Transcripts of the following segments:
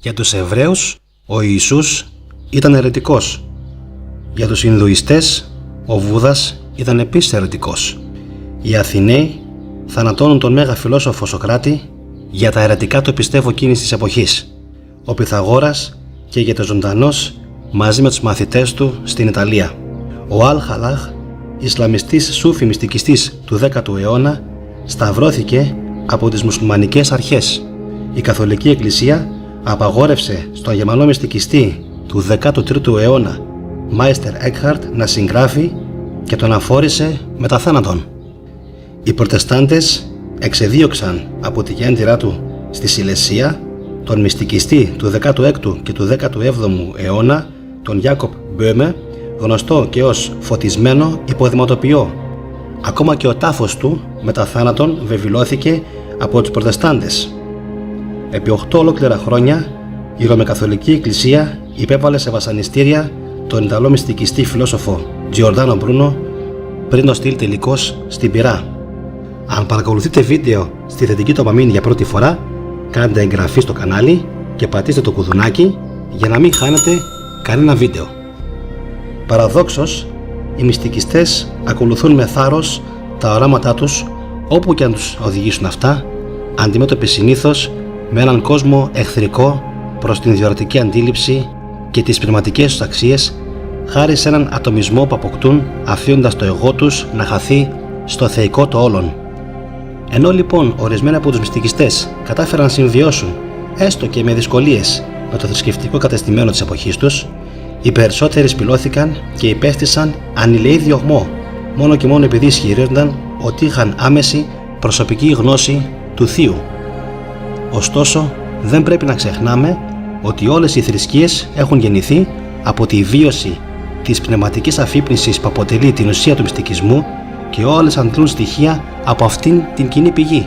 Για τους Εβραίους, ο Ιησούς ήταν αιρετικός. Για τους Ινδουιστές, ο Βούδας ήταν επίσης αιρετικός. Οι Αθηναίοι θανατώνουν τον μέγα φιλόσοφο Σωκράτη για τα αιρετικά του πιστεύω εκείνης της εποχής. Ο Πυθαγόρας καίγεται ζωντανός μαζί με τους μαθητές του στην Ιταλία. Ο Αλ-Χαλάχ, Ισλαμιστής Σούφι μυστικιστής του 10ου αιώνα, σταυρώθηκε από τις μουσουλμανικές αρχές. Η Καθολική Εκκλησία απαγόρευσε στον Γερμανό μυστικιστή του 13ου αιώνα Μάιστερ Έκχαρτ να συγγράφει και τον αφόρησε μετά θάνατον. Οι Προτεστάντες εξεδίωξαν από τη γέννητρά του στη Σιλεσία τον μυστικιστή του 16ου και του 17ου αιώνα, τον Ιάκοπ Μπόμε, γνωστό και ως φωτισμένο υποδηματοποιό. Ακόμα και ο τάφος του μετά θάνατον βεβηλώθηκε από τους Προτεστάντες. Επί 8 ολόκληρα χρόνια η Ρωμαιοκαθολική Εκκλησία υπέβαλε σε βασανιστήρια τον Ιταλό μυστικιστή φιλόσοφο Τζιορντάνο Μπρούνο πριν το στείλει τελικώς στην πυρά. Αν παρακολουθείτε βίντεο στη θετική ντοπαμίνη για πρώτη φορά, κάντε εγγραφή στο κανάλι και πατήστε το κουδουνάκι για να μην χάνετε κανένα βίντεο. Παραδόξως, οι μυστικιστές ακολουθούν με θάρρος τα οράματά τους όπου και αν τους οδηγήσουν αυτά, αντιμέτωποι συνήθως με έναν κόσμο εχθρικό προς την διορατική αντίληψη και τις πνευματικές τους αξίες, χάρη σε έναν ατομισμό που αποκτούν αφήνοντας το εγώ τους να χαθεί στο θεϊκό το όλον. Ενώ λοιπόν ορισμένοι από τους μυστικιστές κατάφεραν να συμβιώσουν, έστω και με δυσκολίες, με το θρησκευτικό κατεστημένο της εποχής τους, οι περισσότεροι σπηλώθηκαν και υπέστησαν ανηλεή διωγμό, μόνο και μόνο επειδή ισχυρίζονταν ότι είχαν άμεση προσωπική γνώση του Θείου. Ωστόσο, δεν πρέπει να ξεχνάμε ότι όλες οι θρησκείες έχουν γεννηθεί από τη βίωση της πνευματικής αφύπνισης που αποτελεί την ουσία του μυστικισμού και όλες αντλούν στοιχεία από αυτήν την κοινή πηγή.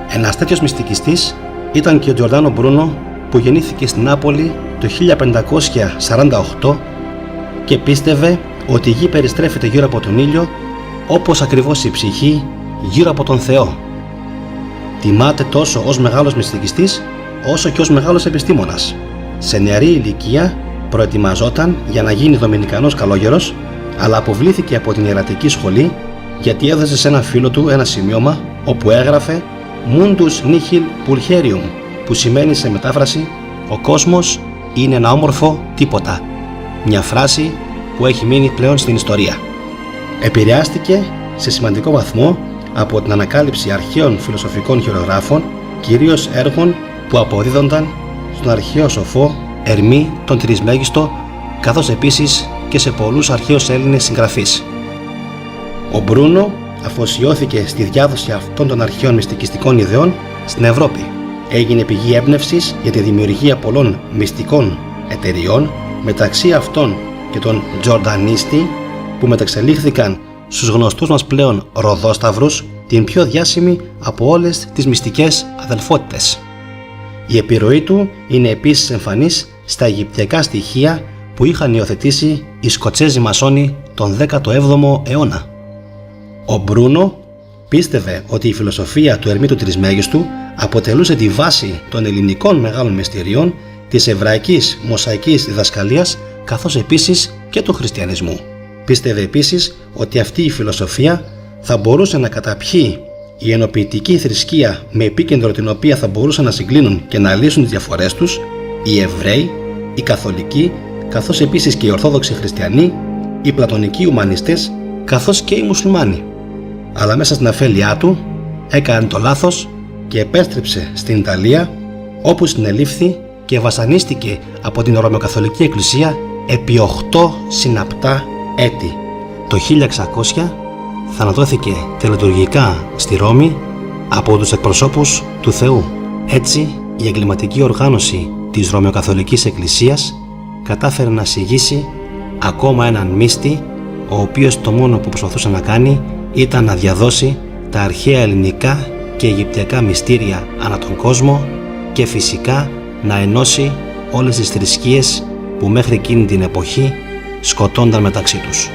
Ένας τέτοιος μυστικιστής ήταν και ο Τζορντάνο Μπρούνο, που γεννήθηκε στην Νάπολη το 1548 και πίστευε ότι η γη περιστρέφεται γύρω από τον ήλιο όπως ακριβώς η ψυχή γύρω από τον Θεό. Τιμάται τόσο ως μεγάλος μυστικιστής όσο και ως μεγάλος επιστήμονας. Σε νεαρή ηλικία προετοιμαζόταν για να γίνει δομινικανός καλόγερος, αλλά αποβλήθηκε από την ιερατική σχολή γιατί έδωσε σε ένα φίλο του ένα σημείωμα όπου έγραφε «Mundus nihil pulcherium», που σημαίνει σε μετάφραση «Ο κόσμος είναι ένα όμορφο τίποτα», μια φράση που έχει μείνει πλέον στην ιστορία. Επηρεάστηκε σε σημαντικό βαθμό από την ανακάλυψη αρχαίων φιλοσοφικών χειρογράφων, κυρίως έργων που αποδίδονταν στον αρχαίο σοφό Ερμή τον Τρισμέγιστο, καθώς επίσης και σε πολλούς αρχαίους Έλληνες συγγραφείς. Ο Μπρούνο αφοσιώθηκε στη διάδοση αυτών των αρχαίων μυστικιστικών ιδεών στην Ευρώπη. Έγινε πηγή έμπνευσης για τη δημιουργία πολλών μυστικών εταιριών, μεταξύ αυτών και τον Τζορντανίστη, που μεταξελίχθηκαν στους γνωστούς μας πλέον Ροδόσταυρους, την πιο διάσημη από όλες τις μυστικές αδελφότητες. Η επιρροή του είναι επίσης εμφανής στα αιγυπτιακά στοιχεία που είχαν υιοθετήσει οι Σκοτσέζοι μασόνοι τον 17ο αιώνα. Ο Μπρούνο πίστευε ότι η φιλοσοφία του Ερμή του Τρισμέγιστου αποτελούσε τη βάση των ελληνικών μεγάλων μυστηριών, της εβραϊκής μοσαϊκής διδασκαλίας, καθώς επίσης και του χριστιανισμού. Πίστευε επίσης ότι αυτή η φιλοσοφία θα μπορούσε να καταπιεί η ενοποιητική θρησκεία με επίκεντρο την οποία θα μπορούσαν να συγκλίνουν και να λύσουν τις διαφορές τους οι Εβραίοι, οι Καθολικοί, καθώς επίσης και οι Ορθόδοξοι Χριστιανοί, οι Πλατωνικοί Ουμανιστές, καθώς και οι Μουσουλμάνοι. Αλλά μέσα στην αφέλειά του έκανε το λάθος και επέστρεψε στην Ιταλία, όπου συνελήφθη και βασανίστηκε από την Ρωμαιοκαθολική Εκκλησία επί 8 συναπτά έτη. Το 1600 θανατώθηκε τελετουργικά στη Ρώμη από τους εκπροσώπους του Θεού. Έτσι, η εγκληματική οργάνωση της Ρωμαιοκαθολικής Εκκλησίας κατάφερε να συγγύσει ακόμα έναν μύστη, ο οποίος το μόνο που προσπαθούσε να κάνει ήταν να διαδώσει τα αρχαία ελληνικά και αιγυπτιακά μυστήρια ανά τον κόσμο και φυσικά να ενώσει όλες τις θρησκείες που μέχρι εκείνη την εποχή σκοτώνταν μεταξύ τους.